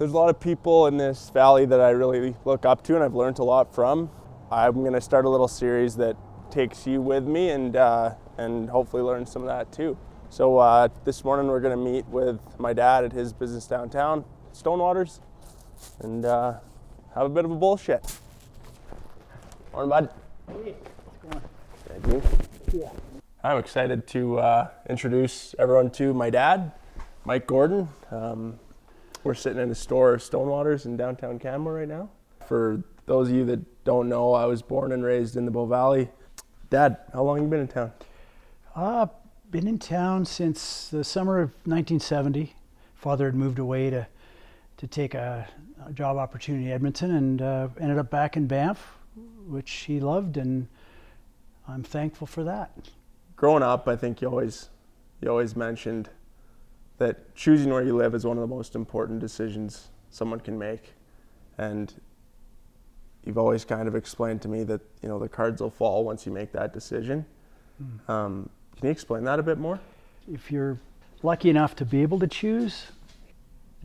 There's a lot of people in this valley that I really look up to and I've learned a lot from. I'm going to start a little series that takes you with me and hopefully learn some of that too. So this morning we're going to meet with my dad at his business downtown, Stonewaters, and have a bit of a bullshit. Morning, bud. Hey, how's it going? Yeah. I'm excited to introduce everyone to my dad, Mike Gordon. We're sitting in a store, Stonewaters, in downtown Canmore right now. For those of you that don't know, I was born and raised in the Bow Valley. Dad, how long have you been in town? Been in town since the summer of 1970. Father had moved away to take a job opportunity in Edmonton and ended up back in Banff, which he loved, and I'm thankful for that. Growing up, I think you always mentioned that choosing where you live is one of the most important decisions someone can make. And you've always kind of explained to me that, the cards will fall once you make that decision. Can you explain that a bit more? If you're lucky enough to be able to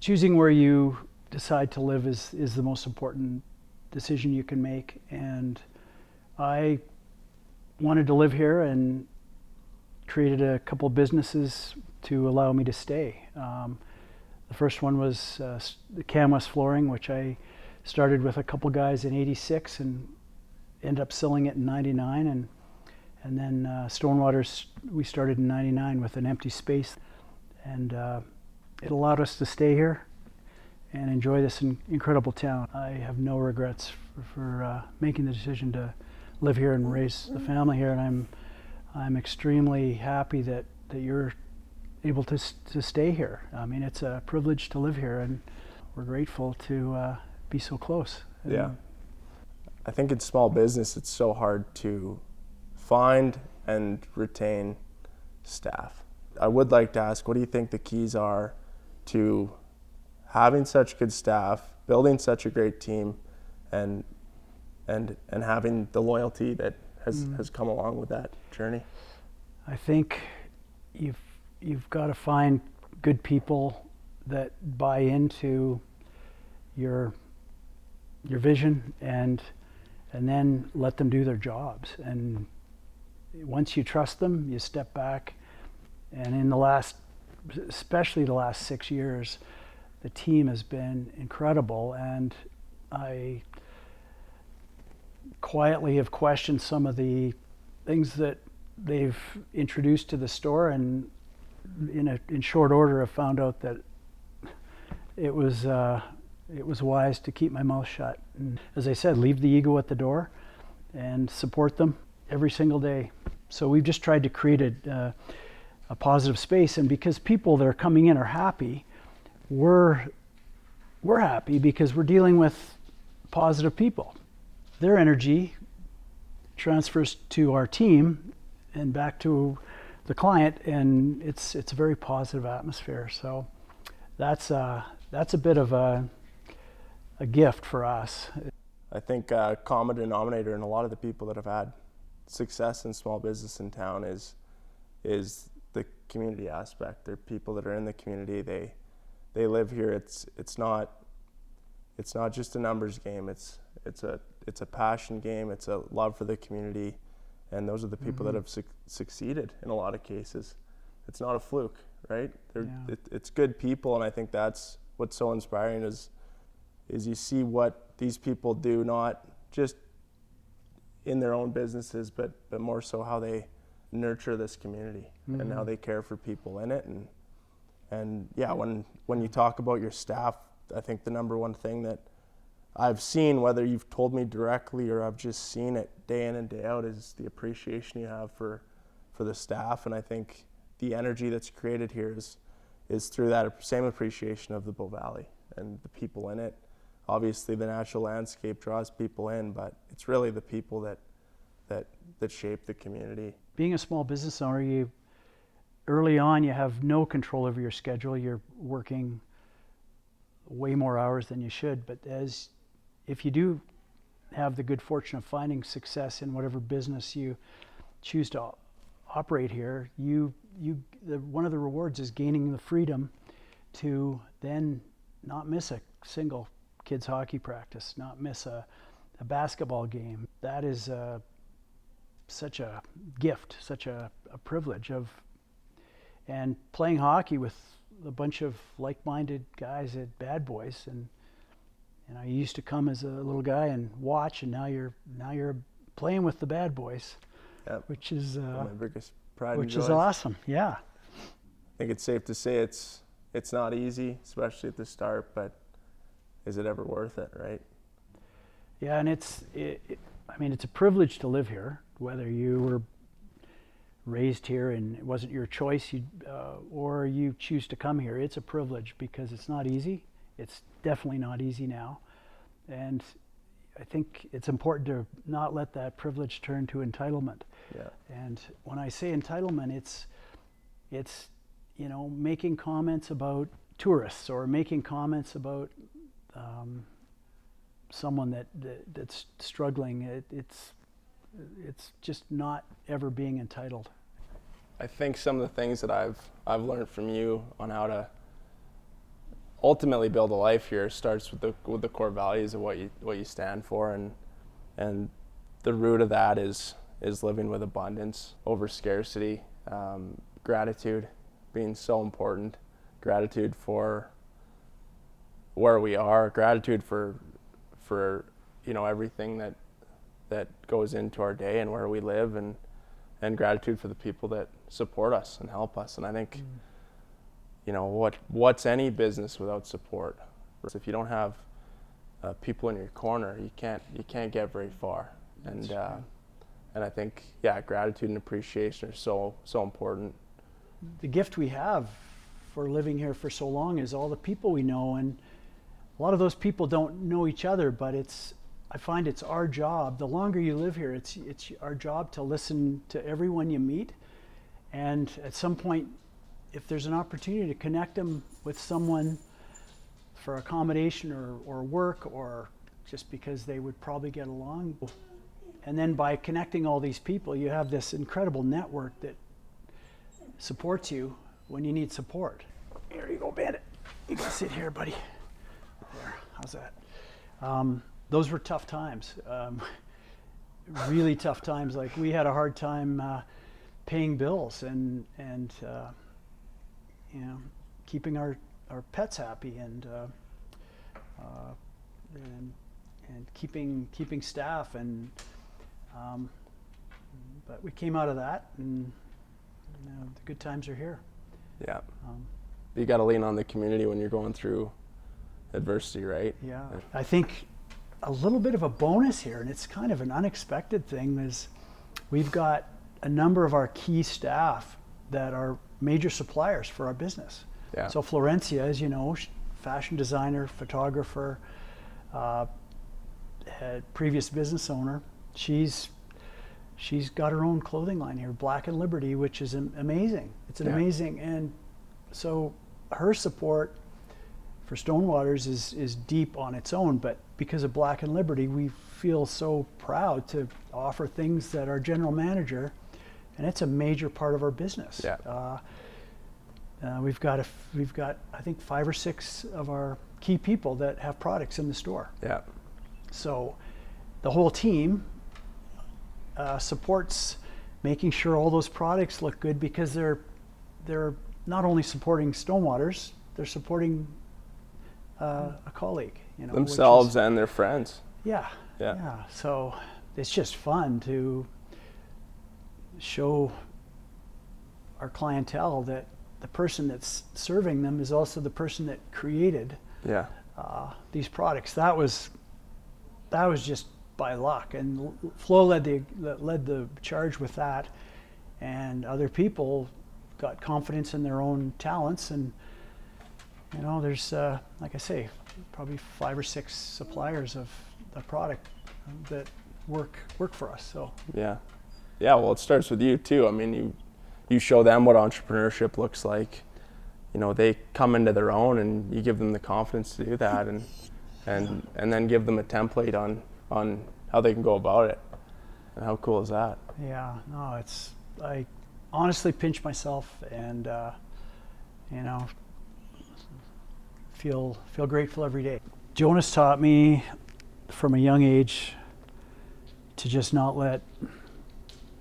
choosing where you decide to live is the most important decision you can make. And I wanted to live here and created a couple businesses to allow me to stay. The first one was the Canwest Flooring, which I started with a couple guys in '86 and ended up selling it in '99. And then Stonewaters, we started in '99 with an empty space. And it allowed us to stay here and enjoy this incredible town. I have no regrets for making the decision to live here and raise the family here. And I'm extremely happy that you're able to stay here. I mean, it's a privilege to live here, and we're grateful to be so close. Yeah. I think in small business, it's so hard to find and retain staff. I would like to ask, what do you think the keys are to having such good staff, building such a great team, and having the loyalty that has come along with that journey? I think you've got to find good people that buy into your vision and then let them do their jobs. And once you trust them, you step back. And in especially the last 6 years, the team has been incredible. And I quietly have questioned some of the things that they've introduced to the store, and in short order have found out that it was wise to keep my mouth shut. And as I said, leave the ego at the door and support them every single day. So we've just tried to create a positive space, and because people that are coming in are happy, we're happy because we're dealing with positive people. Their energy transfers to our team and back to the client, and it's a very positive atmosphere. So that's a bit of a gift for us. I think a common denominator in a lot of the people that have had success in small business in town is the community aspect. They're people that are in the community. They live here. It's not just a numbers game. It's a passion game. It's a love for the community, and those are the people that have succeeded in a lot of cases. It's not a fluke, right? It's good people, and I think that's what's so inspiring is you see what these people do, not just in their own businesses, but more so how they nurture this community and how they care for people in it. And yeah, when you talk about your staff, I think the number one thing that I've seen, whether you've told me directly or I've just seen it day in and day out, is the appreciation you have for the staff. And I think the energy that's created here is through that same appreciation of the Bow Valley and the people in it. Obviously, the natural landscape draws people in, but it's really the people that shape the community. Being a small business owner, early on you have no control over your schedule. You're working way more hours than you should, but if you do have the good fortune of finding success in whatever business you choose to operate here, one of the rewards is gaining the freedom to then not miss a single kids hockey practice, not miss a basketball game. That is such a gift, such a privilege and playing hockey with a bunch of like-minded guys at Bad Boys. And you used to come as a little guy and watch, and now you're playing with the Bad Boys, Yep. which is my biggest pride which and is joy. awesome. Yeah. I think it's safe to say it's not easy, especially at the start, but is it ever worth it, right? Yeah, and it's a privilege to live here, whether you were raised here and it wasn't your choice, or you choose to come here. It's a privilege because it's not easy. It's definitely not easy now, and I think it's important to not let that privilege turn to entitlement. Yeah. And when I say entitlement, it's making comments about tourists or making comments about someone that's struggling. It's just not ever being entitled. I think some of the things that I've learned from you on how to ultimately build a life here starts with the core values of what you stand for, and the root of that is living with abundance over scarcity, gratitude being so important, gratitude for where we are, gratitude for everything that goes into our day and where we live, and gratitude for the people that support us and help us. And I think what's any business without support? If you don't have people in your corner, you can't get very far. And I think gratitude and appreciation are so important. The gift we have for living here for so long is all the people we know, and a lot of those people don't know each other, but I find it's our job. The longer you live here, it's our job to listen to everyone you meet, and at some point, if there's an opportunity to connect them with someone for accommodation or work, or just because they would probably get along, and then by connecting all these people, you have this incredible network that supports you when you need support. Here you go, Bandit. You can sit here, buddy. There, how's that? Those were tough times, really tough times. Like, we had a hard time paying bills and keeping our pets happy and keeping staff, and but we came out of that, and the good times are here. Yeah. You got to lean on the community when you're going through adversity, right? Yeah. I think a little bit of a bonus here, and it's kind of an unexpected thing, is we've got a number of our key staff that are major suppliers for our business. Yeah. So Florencia, as you know, fashion designer, photographer, previous business owner, she's got her own clothing line here, Black and Liberty, which is amazing. It's an amazing, and so her support for Stonewaters is deep on its own, but because of Black and Liberty, we feel so proud to offer things that our general manager, and it's a major part of our business. Yeah. We've got I think 5 or 6 of our key people that have products in the store. Yeah. So the whole team supports making sure all those products look good, because they're not only supporting Stonewaters, they're supporting a colleague, themselves and their friends. Yeah. So it's just fun to show our clientele that the person that's serving them is also the person that created these products. That was just by luck, and Flo led the charge with that, and other people got confidence in their own talents, and there's like I say, probably 5 or 6 suppliers of the product that work for us. So well, it starts with you too. I mean, you show them what entrepreneurship looks like. They come into their own, and you give them the confidence to do that, and then give them a template on how they can go about it. And how cool is that? Yeah, no, I honestly pinch myself and feel grateful every day. Jonas taught me from a young age to just not let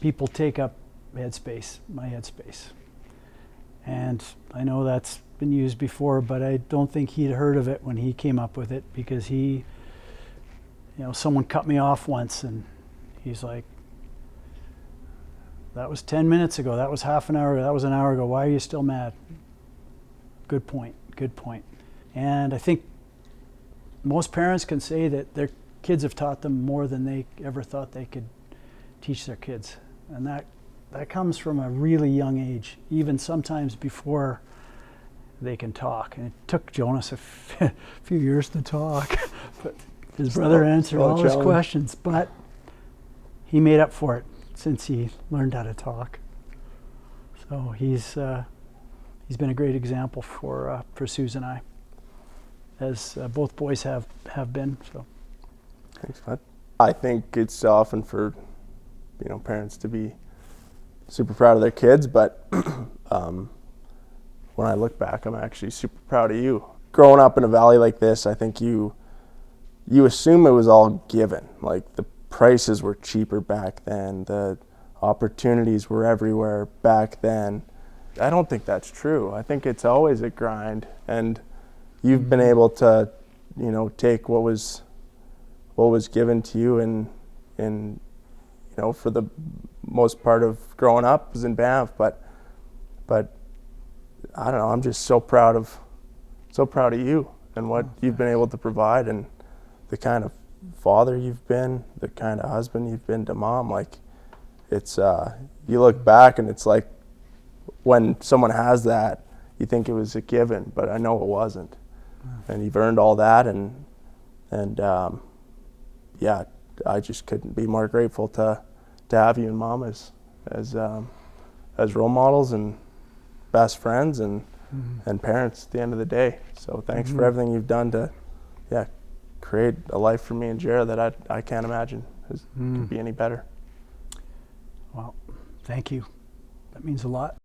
people take up my headspace. And I know that's been used before, but I don't think he'd heard of it when he came up with it, because someone cut me off once and he's like, that was 10 minutes ago, that was half an hour ago, that was an hour ago, why are you still mad? Good point. And I think most parents can say that their kids have taught them more than they ever thought they could teach their kids. And that comes from a really young age, even sometimes before they can talk. And it took Jonas a few years to talk, but his brother answered all his questions, but he made up for it since he learned how to talk. So he's been a great example for Susan and I, as both boys have been. So thanks, bud. I think it's often for parents to be super proud of their kids, but when I look back, I'm actually super proud of you. Growing up in a valley like this, I think you assume it was all given. Like, the prices were cheaper back then, the opportunities were everywhere back then. I don't think that's true. I think it's always a grind, and you've been able to, take what was given to you, and for the most part of growing up was in Banff, but I don't know, I'm just so proud of you and what you've been able to provide, and the kind of father you've been, the kind of husband you've been to Mom. Like, it's you look back and it's like, when someone has that, you think it was a given, but I know it wasn't. And you've earned all that, and yeah, I just couldn't be more grateful to have you and Mom as role models and best friends and parents at the end of the day. So thanks for everything you've done to create a life for me and Jared that I can't imagine could be any better. Well, thank you. That means a lot.